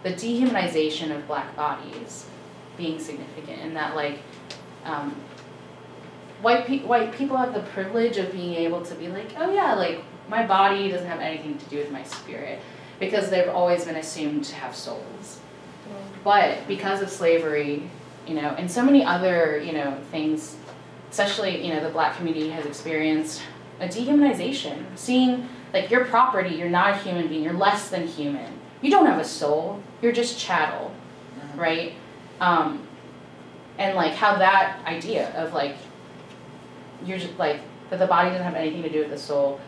the dehumanization of black bodies being significant, and that like white people have the privilege of being able to be like, oh yeah, like my body doesn't have anything to do with my spirit, because they've always been assumed to have souls. But because of slavery, you know, and so many other, you know, things, especially, you know, the black community has experienced a dehumanization. Seeing, like, your property, you're not a human being, you're less than human. You don't have a soul, you're just chattel, right? And, like, how that idea of, like, you're just, like, that the body doesn't have anything to do with the soul,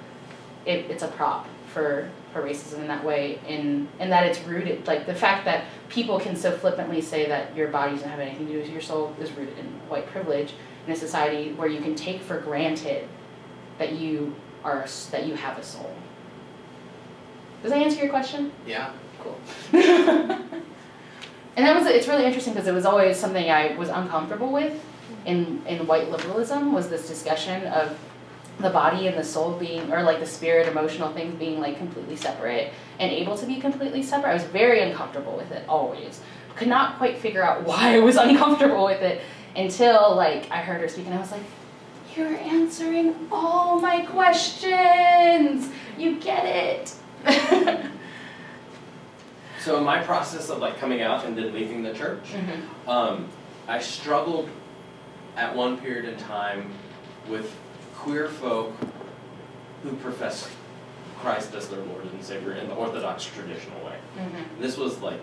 it's a prop for racism in that way, and that it's rooted, like the fact that people can so flippantly say that your body doesn't have anything to do with your soul is rooted in white privilege in a society where you can take for granted that you have a soul. Does that answer your question? Yeah. Cool. And it's really interesting because it was always something I was uncomfortable with in white liberalism, was this discussion of the body and the soul being, or like the spirit, emotional things being like completely separate and able to be completely separate. I was very uncomfortable with it always. Could not quite figure out why I was uncomfortable with it until like I heard her speak, and I was like, you're answering all my questions. You get it. So in my process of like coming out and then leaving the church, I struggled at one period in time with queer folk who profess Christ as their Lord and Savior in the Orthodox traditional way. This was like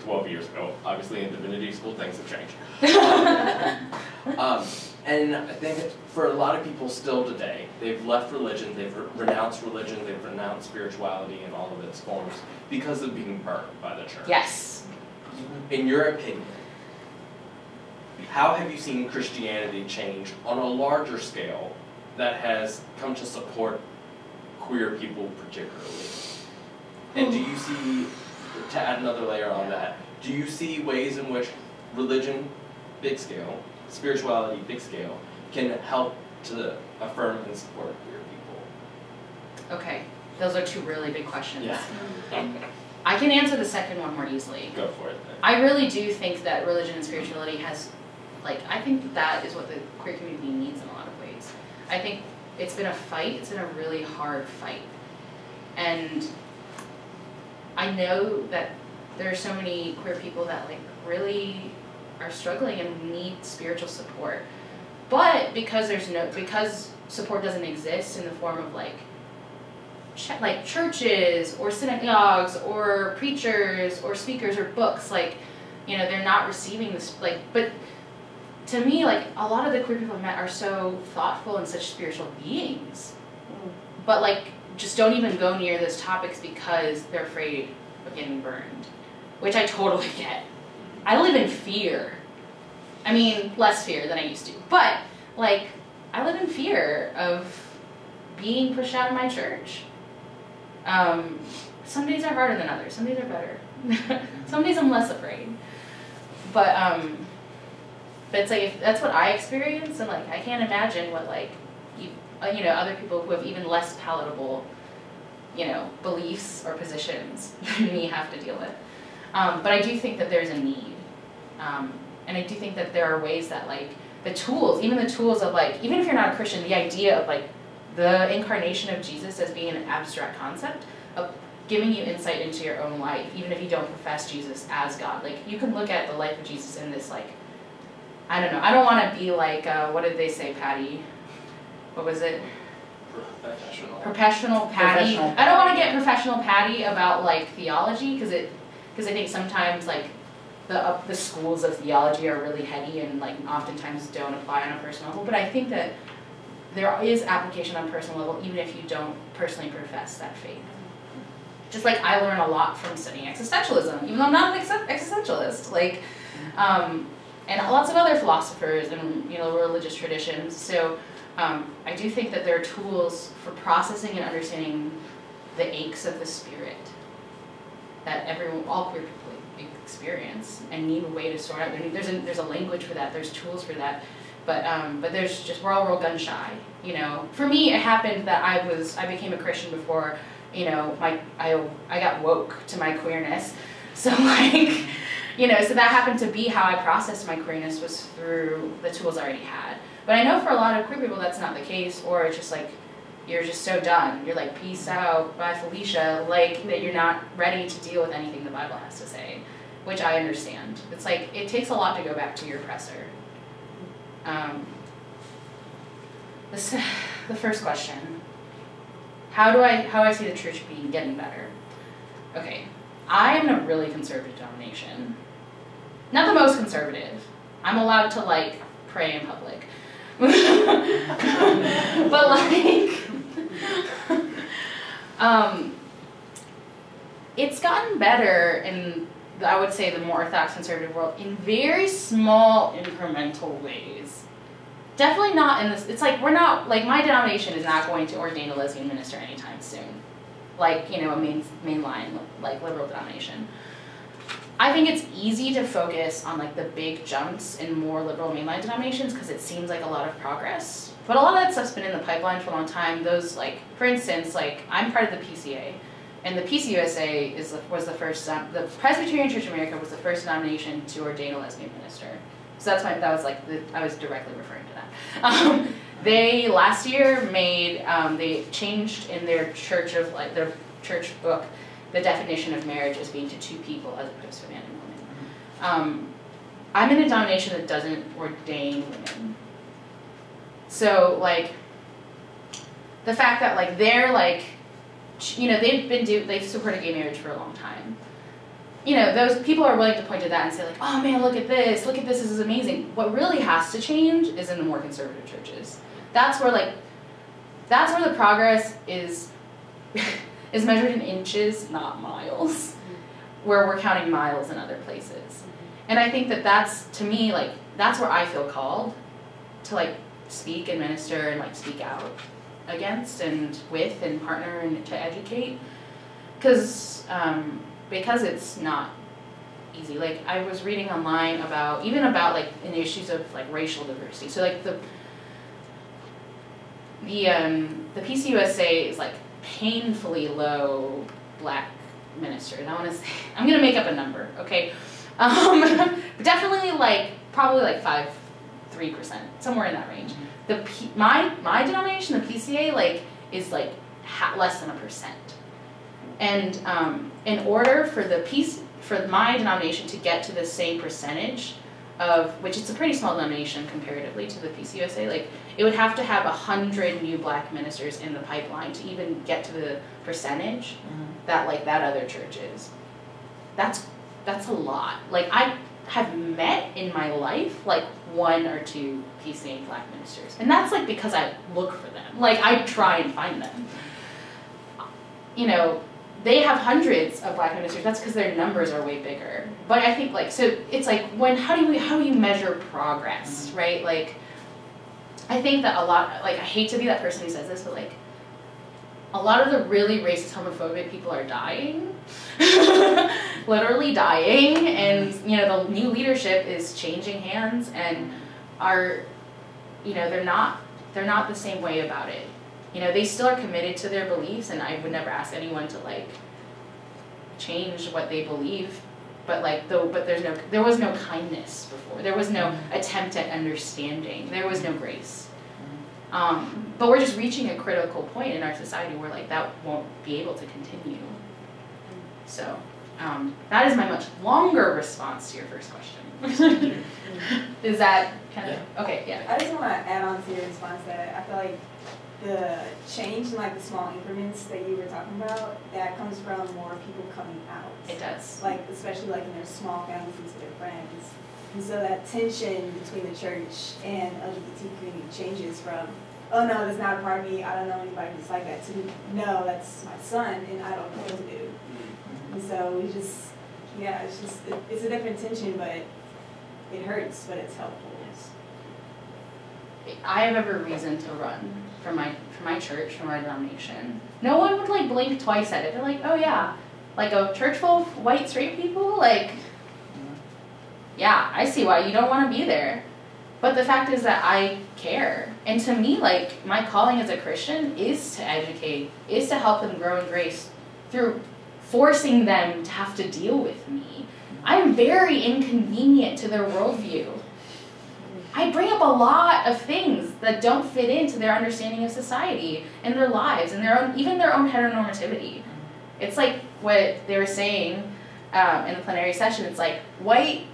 12 years ago. Obviously in divinity school things have changed. And I think for a lot of people still today, they've left religion, they've renounced religion, they've renounced spirituality in all of its forms because of being burned by the church. Yes. In your opinion, how have you seen Christianity change on a larger scale that has come to support queer people particularly? And do you see, to add another layer on that, do you see ways in which religion, big scale, spirituality, big scale, can help to affirm and support queer people? Okay, those are two really big questions. Yeah. I can answer the second one more easily. Go for it then. I really do think that religion and spirituality has, like, I think that is what the queer community needs in a lot of ways. I think it's been a fight, it's been a really hard fight. And I know that there are so many queer people that like really are struggling and need spiritual support. But because because support doesn't exist in the form of like churches or synagogues or preachers or speakers or books, like, you know, they're not receiving this, like, but to me, like, a lot of the queer people I've met are so thoughtful and such spiritual beings, but like just don't even go near those topics because they're afraid of getting burned, which I totally get. I live in fear. I mean, less fear than I used to, but like, I live in fear of being pushed out of my church. Some days are harder than others. Some days are better. Some days I'm less afraid. But it's like, if that's what I experience, and like, I can't imagine what like, you know, other people who have even less palatable, you know, beliefs or positions than me have to deal with. But I do think that there's a need. And I do think that there are ways that like, the tools, even the tools of like, even if you're not a Christian, the idea of like, the incarnation of Jesus as being an abstract concept of giving you insight into your own life, even if you don't profess Jesus as God. Like, you can look at the life of Jesus in this, like, I don't know. I don't want to be like, what did they say, Patty? What was it? Professional Patty. I don't want to get professional Patty about, like, theology, because I think sometimes, like, the schools of theology are really heady and, like, oftentimes don't apply on a personal level. But I think that there is application on a personal level, even if you don't personally profess that faith. Just like I learn a lot from studying existentialism, even though I'm not an existentialist. Like, and lots of other philosophers and, you know, religious traditions. So I do think that there are tools for processing and understanding the aches of the spirit that all queer people experience and need a way to sort out. There's a language for that. There's tools for that. But there's just, we're all real gun shy, you know. For me, it happened that I became a Christian before, you know, I got woke to my queerness. So like, you know, so that happened to be how I processed my queerness, was through the tools I already had. But I know for a lot of queer people that's not the case, or it's just like, you're just so done. You're like, peace out, bye Felicia, like, that you're not ready to deal with anything the Bible has to say, which I understand. It's like, it takes a lot to go back to your oppressor. The first question, how do I see the church getting better? Okay, I am in a really conservative denomination. Not the most conservative. I'm allowed to like pray in public. But like, it's gotten better in, I would say, the more Orthodox conservative world in very small incremental ways. Definitely not in this, it's like, we're not, like, my denomination is not going to ordain a lesbian minister anytime soon. Like, you know, a mainline, like, liberal denomination. I think it's easy to focus on, like, the big jumps in more liberal mainline denominations because it seems like a lot of progress. But a lot of that stuff's been in the pipeline for a long time. Those, like, for instance, like, I'm part of the PCA. And the PCUSA was the first, the Presbyterian Church of America was the first denomination to ordain a lesbian minister. So that's why, that was like, I was directly referring to that. They, last year, they changed in their church book, the definition of marriage as being to two people as opposed to a man and woman. I'm in a denomination that doesn't ordain women. So like the fact that like they're like, you know, they've supported gay marriage for a long time. You know, those people are willing to point to that and say like, oh man, look at this, this is amazing. What really has to change is in the more conservative churches. That's where the progress is is measured in inches, not miles, where we're counting miles in other places. And I think that that's, to me, like, that's where I feel called to like speak and minister and like speak out against and with and partner and to educate. Because it's not easy. Like, I was reading online about like in the issues of like racial diversity. So like the PCUSA is like painfully low black ministers. I want to say, I'm gonna make up a number, okay? Definitely like probably like 3%, somewhere in that range. My denomination, the PCA, like is like less than 1%. And in order for my denomination to get to the same percentage of, which it's a pretty small denomination comparatively to the PCUSA, like it would have to have 100 new black ministers in the pipeline to even get to the percentage that like that other church is. That's a lot. Like I have met in my life like 1 or 2 PCA black ministers, and that's like because I look for them. Like I try and find them. You know, they have hundreds of black ministers. That's because their numbers are way bigger. But I think like, so it's like how do you measure progress, right? Like I think that a lot, like I hate to be that person who says this, but like a lot of the really racist, homophobic people are dying, literally dying, and you know the new leadership is changing hands and are, you know, they're not the same way about it. You know, they still are committed to their beliefs, and I would never ask anyone to like change what they believe. But like, there was no kindness before. There was no attempt at understanding. There was no grace. But we're just reaching a critical point in our society where like that won't be able to continue. So that is my much longer response to your first question. Is that kind of okay? Yeah. I just want to add on to your response that I feel like the change in like the small increments that you were talking about, that comes from more people coming out. It does. Like, especially like in their small families and to their friends. And so that tension between the church and LGBT community changes from, oh no, that's not a part of me, I don't know anybody just like that, to no, that's my son and I don't know what to do. And so we just, yeah, it's a different tension, but it hurts, but it's helpful. I have every reason to run from my church, from my denomination. No one would like blink twice at it. They're like, oh yeah, like a church full of white straight people, like, yeah, I see why you don't want to be there. But the fact is that I care. And to me, like, my calling as a Christian is to educate, is to help them grow in grace through forcing them to have to deal with me. I'm very inconvenient to their worldview. I bring up a lot of things that don't fit into their understanding of society and their lives and even their own heteronormativity. It's like what they were saying in the plenary session. It's like white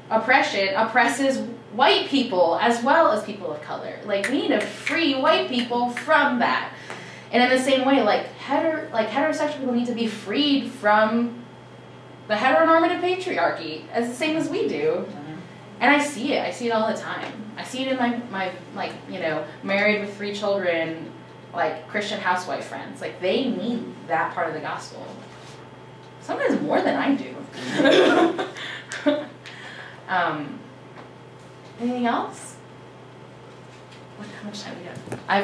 oppression oppresses white people as well as people of color. Like, we need to free white people from that. And in the same way, like heterosexual people need to be freed from the heteronormative patriarchy as the same as we do. And I see it all the time. I see it in my like, you know, married with 3 children, like Christian housewife friends. Like, they need that part of the gospel. Sometimes more than I do. Anything else? How much time do we have? I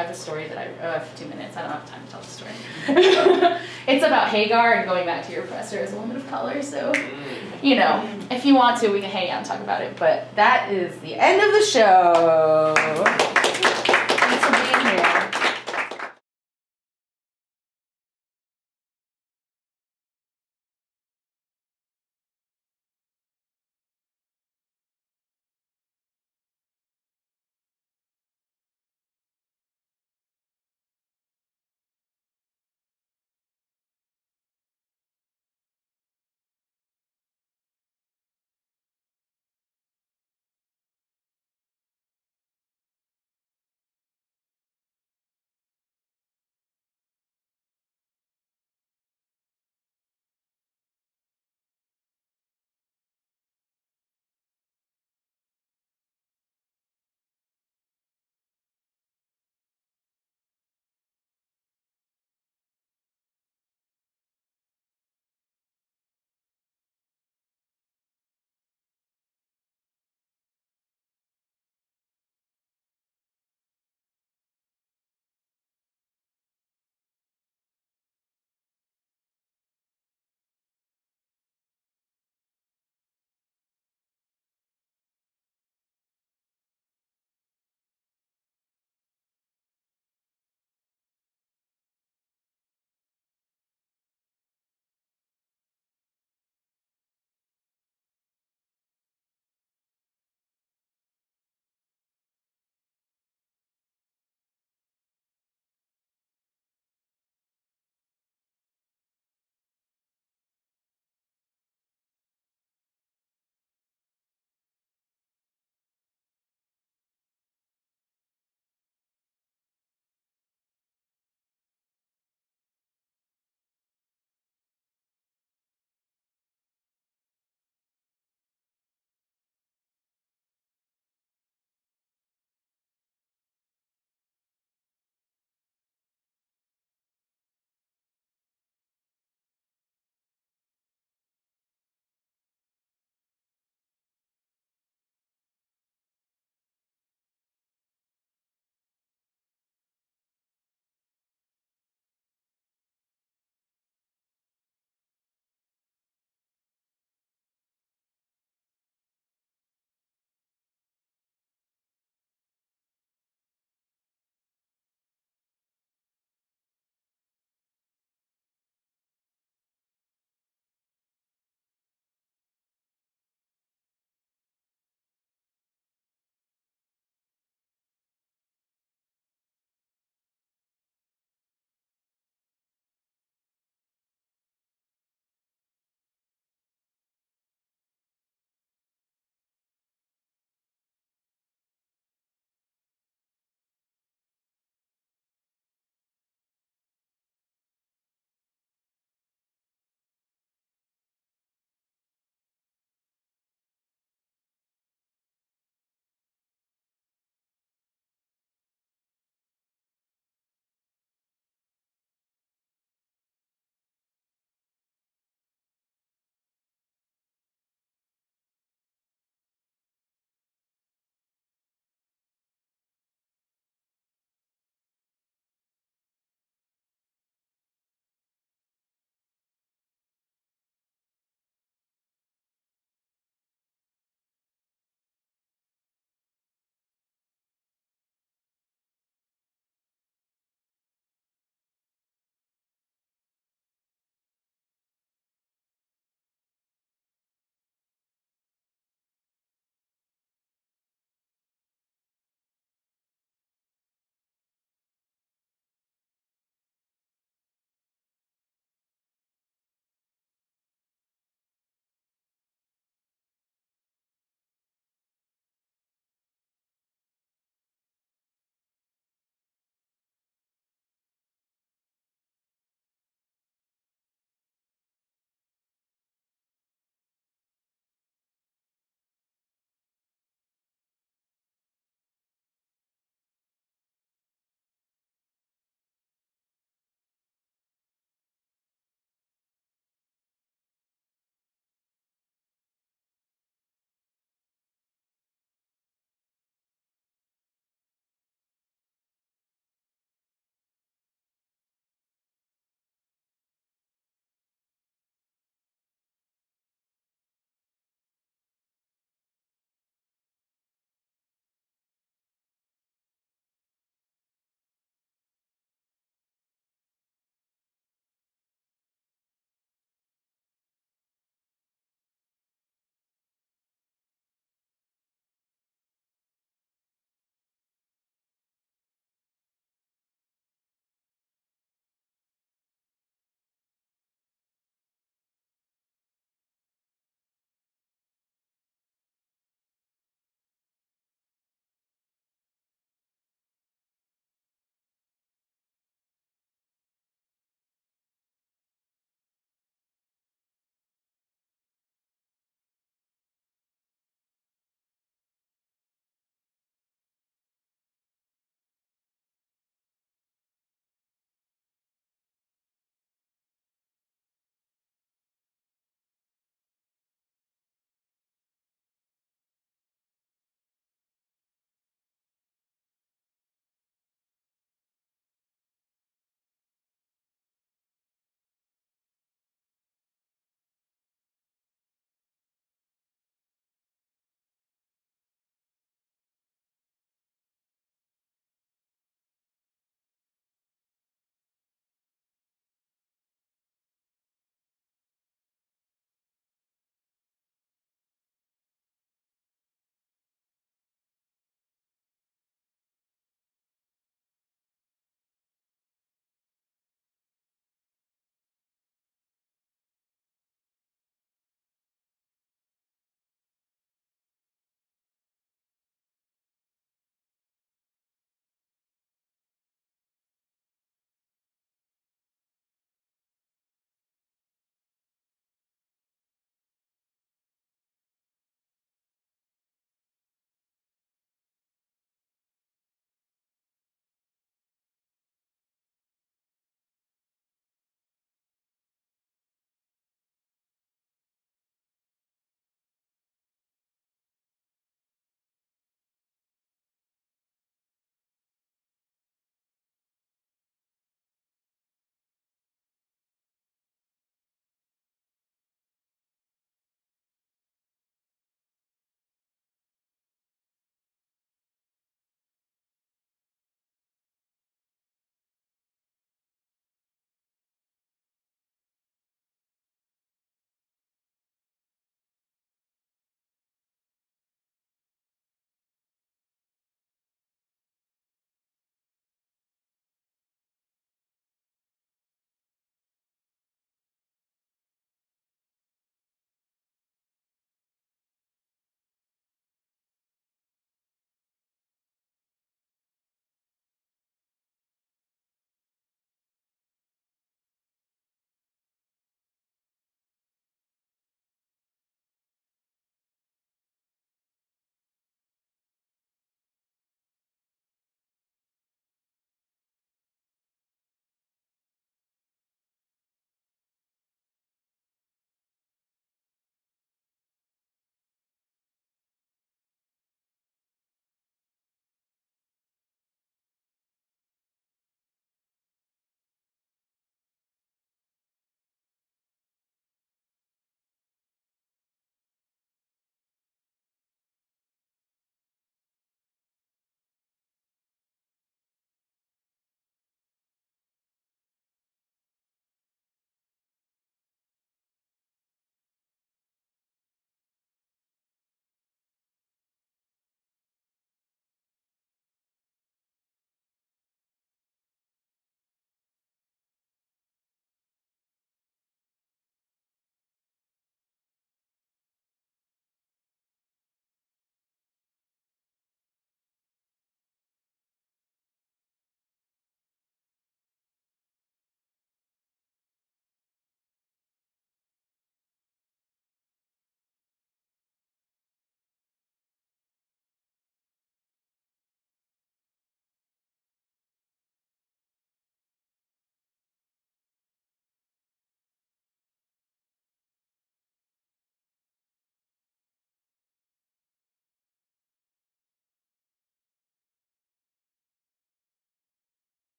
have a story that I have 2 minutes. I don't have time to tell the story. It's about Hagar and going back to your professor as a woman of color. So, you know, if you want to, we can hang out and talk about it. But that is the end of the show.